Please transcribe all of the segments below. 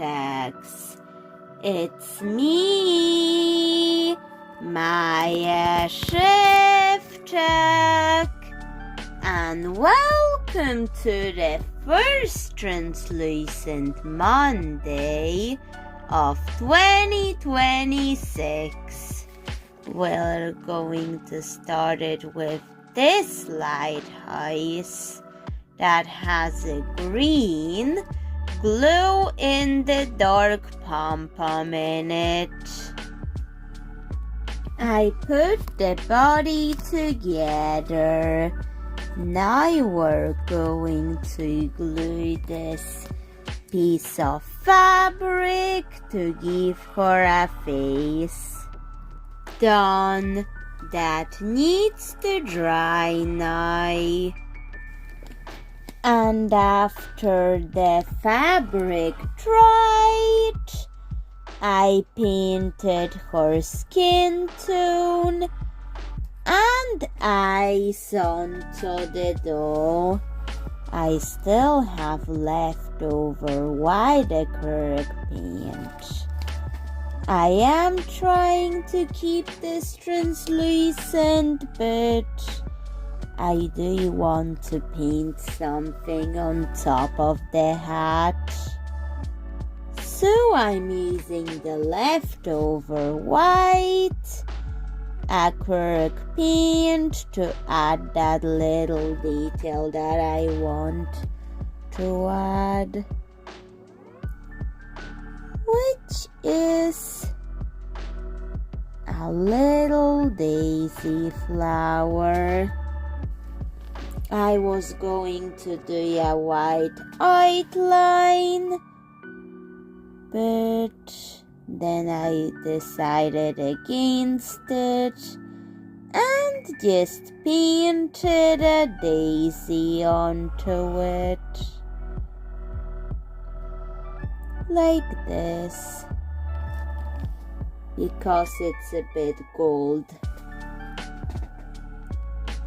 Szewczaks. It's me, Maja Szewczak, and welcome to the first translucent Monday of 2026. We're going to start it with this lighthouse that has a green glow-in-the-dark pom-pom in it. I put the body together. Now we're going to glue this piece of fabric to give her a face. Done. That needs to dry now. And after the fabric dried, I painted her skin tone and eyes onto the doll. I still have leftover white acrylic paint. I am trying to keep this translucent, but I do want to paint something on top of the hat. So I'm using the leftover white acrylic paint to add that little detail that I want to add, which is a little daisy flower. I was going to do a white outline, but then I decided against it and just painted a daisy onto it. Like this, because it's a bit gold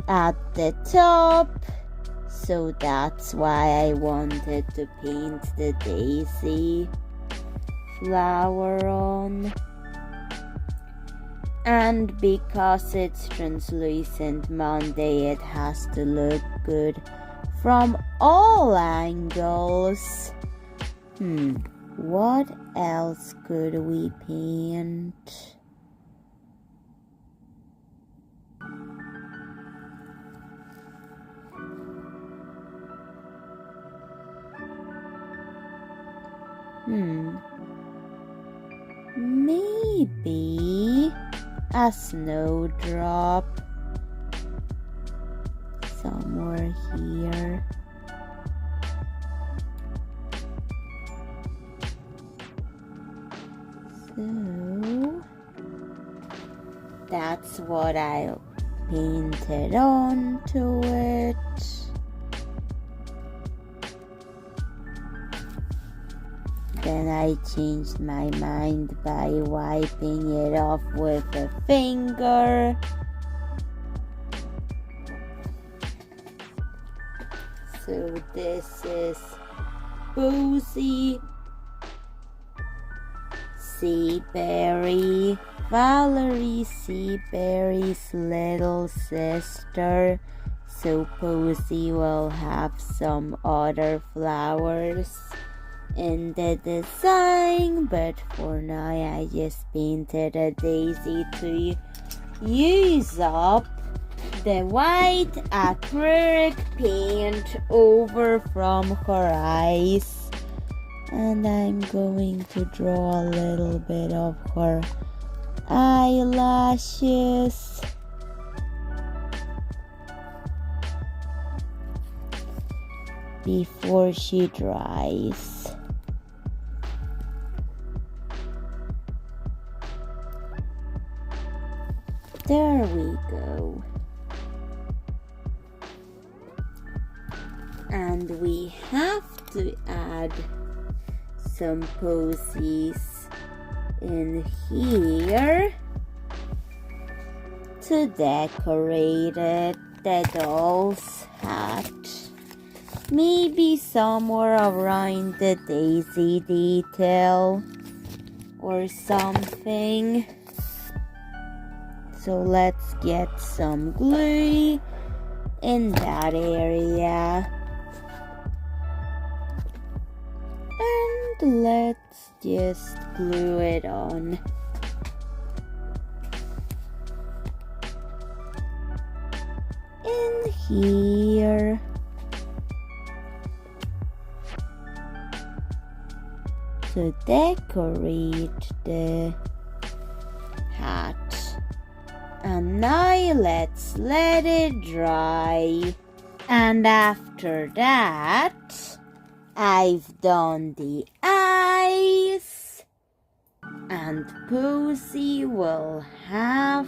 at the top, so that's why I wanted to paint the daisy flower on. And because it's translucent Monday, it has to look good from all angles. What else could we paint? Maybe a snowdrop somewhere here. So that's what I painted onto it. Then I changed my mind by wiping it off with a finger. So this is Posie, Seaberry, Valerie Seaberry's little sister. So Posie will have some other flowers in the design, but for now I just painted a daisy to use up the white acrylic paint over from her eyes, and I'm going to draw a little bit of her eyelashes. Before she dries. There we go. And we have to add some posies in here to decorate it, the doll's hat. maybe somewhere around the daisy detail or something. So let's get some glue in that area. And let's just glue it on. In here. To decorate the hat. And now let's let it dry. And after that, I've done the eyes. And Posie will have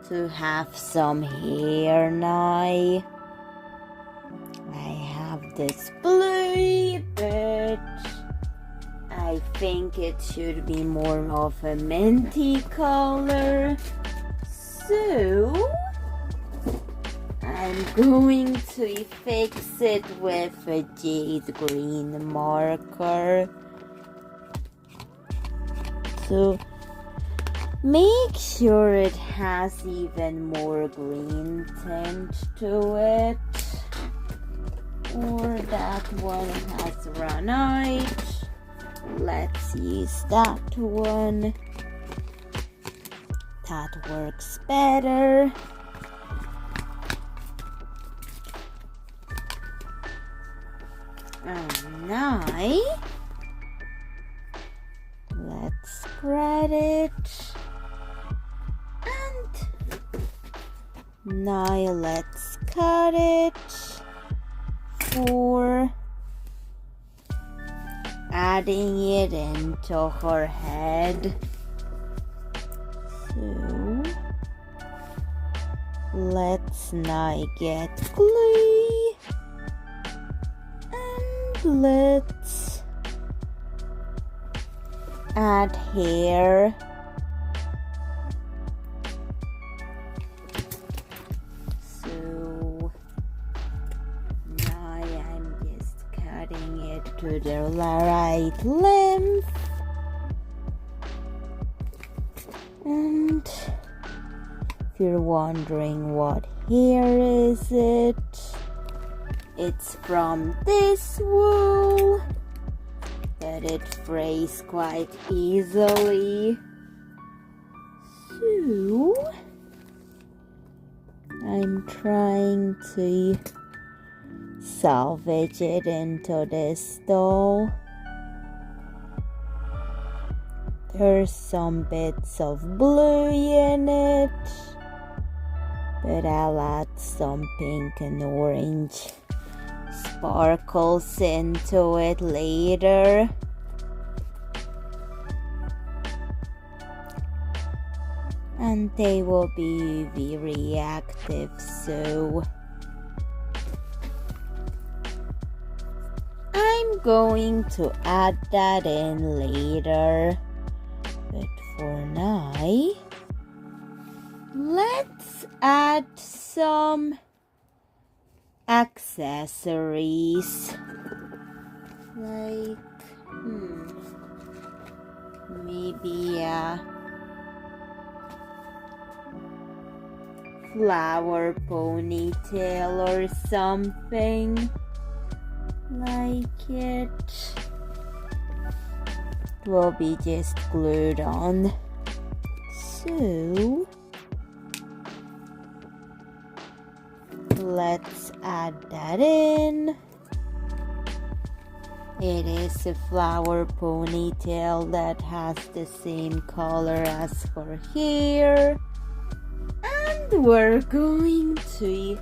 to have some hair now. I have this blue, but I think it should be more of a minty color. So I'm going to fix it with a jade green marker. So make sure it has even more green tint to it. Or that one has run out. Let's use that one. That works better. And now let's spread it. And now let's cut it for adding it into her head. So let's now get glue and let's add hair. So now I'm just cutting it to the right length. And if you're wondering what hair is it, it's from this wool, but it frays quite easily. So I'm trying to salvage it into this doll. There's some bits of blue in it, but I'll add some pink and orange sparkles into it later. And they will be UV reactive, so I'm going to add that in later. But for now, let's add some accessories. Like, maybe a flower ponytail or something like it. Will be just glued on. So let's add that in. It is a flower ponytail that has the same color as her hair. And we're going to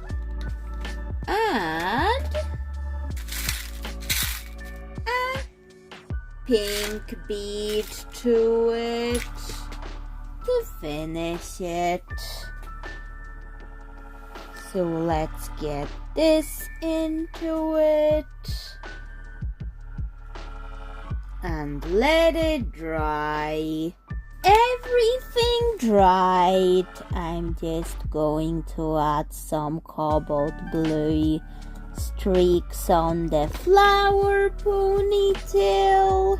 add pink bead to it to finish it. So let's get this into it and let it dry. Everything dried. I'm just going to add some cobalt blue streaks on the flower ponytail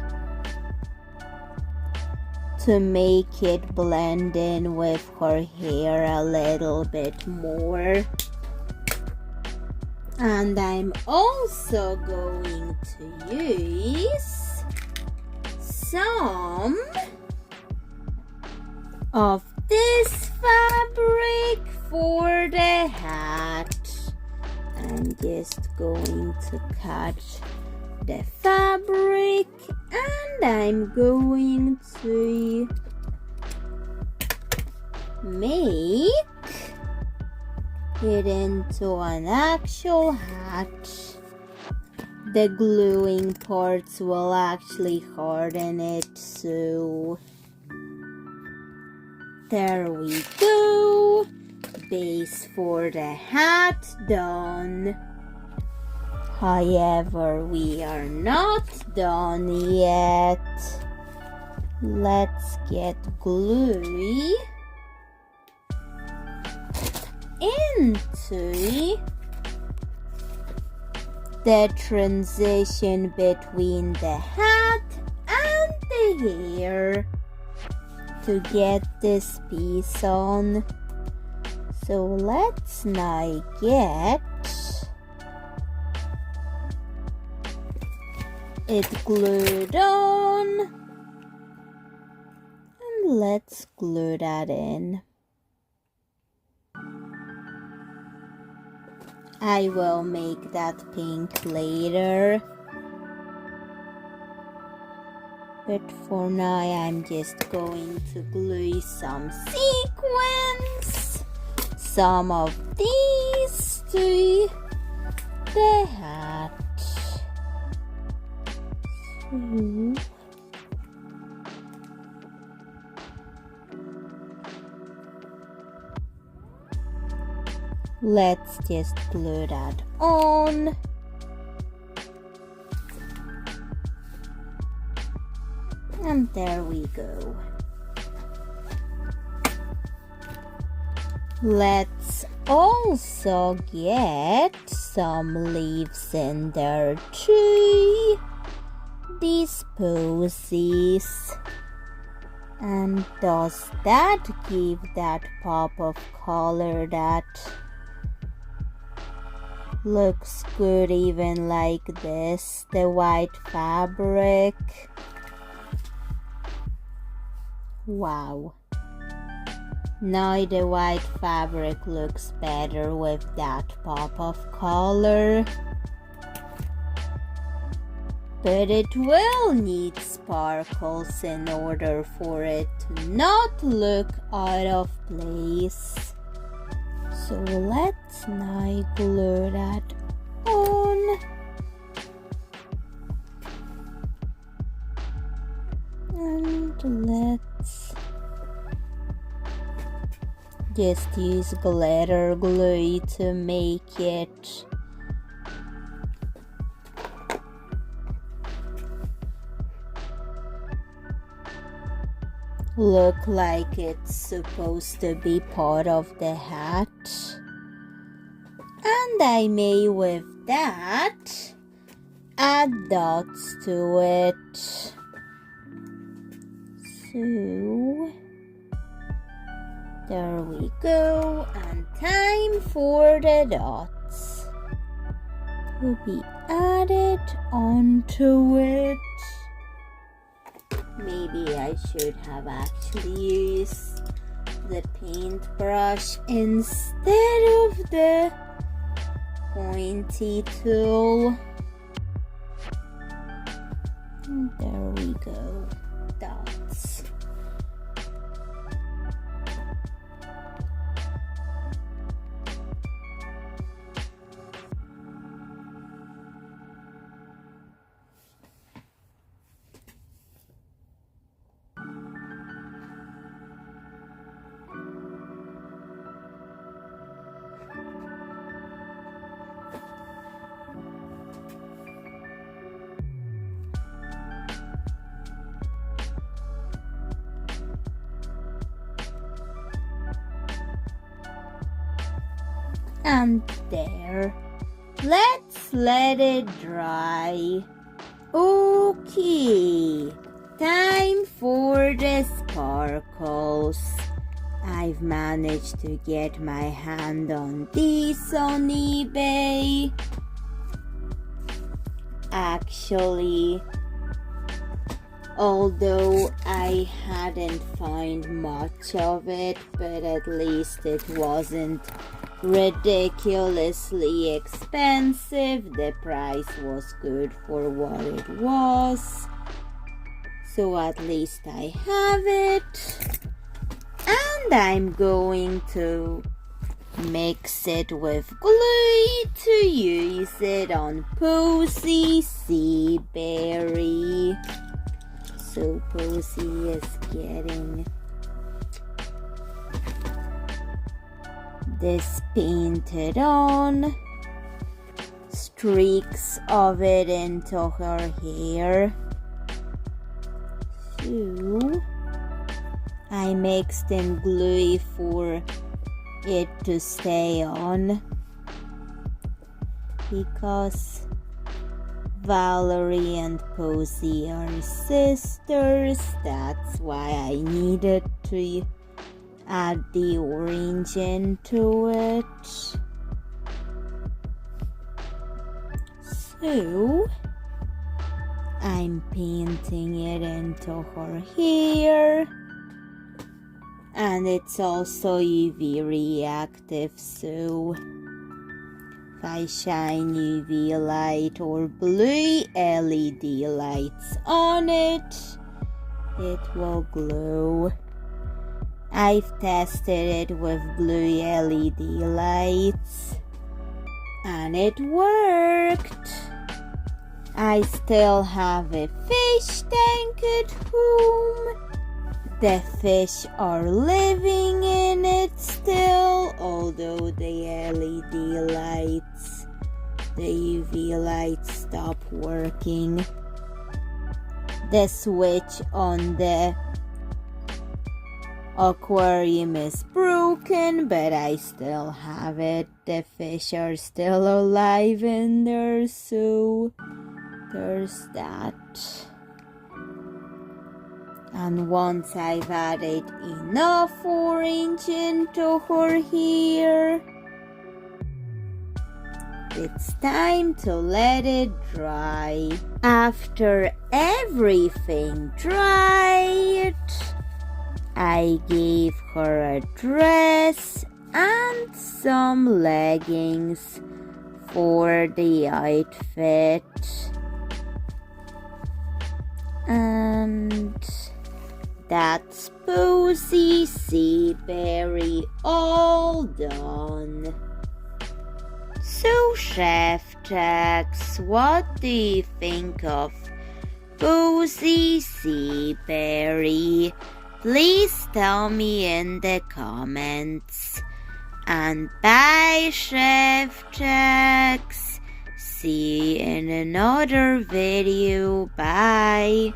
to make it blend in with her hair a little bit more. And I'm also going to use some of this fabric for the hat. I'm just going to catch the fabric and I'm going to make it into an actual hat. The gluing parts will actually harden it, so there we go. Base for the hat done. However, we are not done yet. Let's get glue into the transition between the hat and the hair to get this piece on. So let's now get it glued on and let's glue that in. I will make that pink later, but for now I'm just going to glue some sequins, some of these to the hat. So let's just glue that on. And there we go. Let's also get some leaves in there too. These posies. And does that give that pop of color that looks good even like this, the white fabric? Wow. Now the white fabric looks better with that pop of color. But it will need sparkles in order for it to not look out of place. So let's now glue that on. And let's just use glitter glue to make it look like it's supposed to be part of the hat. And I may with that add dots to it. So there we go, and time for the dots to be added onto it. Maybe I should have actually used the paintbrush instead of the pointy tool. And there we go, dots. And there, Let's let it dry. Okay, time for the sparkles. I've managed to get my hand on these on eBay. Actually, although I hadn't found much of it, but at least it wasn't ridiculously expensive. The price was good for what it was. So at least I have it. And I'm going to mix it with glue to use it on Posie Seaberry. So Posie is getting this painted on, streaks of it into her hair. So I mixed in glue for it to stay on because Valerie and Posie are sisters. That's why I needed to add the orange into it. So I'm painting it into her hair. And it's also UV reactive, so if I shine UV light or blue LED lights on it, it will glow. I've tested it with blue LED lights and it worked. I still have a fish tank at home. The fish are living in it still, although the LED lights, the UV lights stop working. The switch on the aquarium is broken, but I still have it. The fish are still alive in there, so there's that. And once I've added enough orange into her hair, it's time to let it dry. After everything dried, I gave her a dress and some leggings for the outfit. And that's Posie Seaberry all done. So Chef Jax, what do you think of Posie Seaberry? Please tell me in the comments. And bye, Chef Jax. See you in another video. Bye.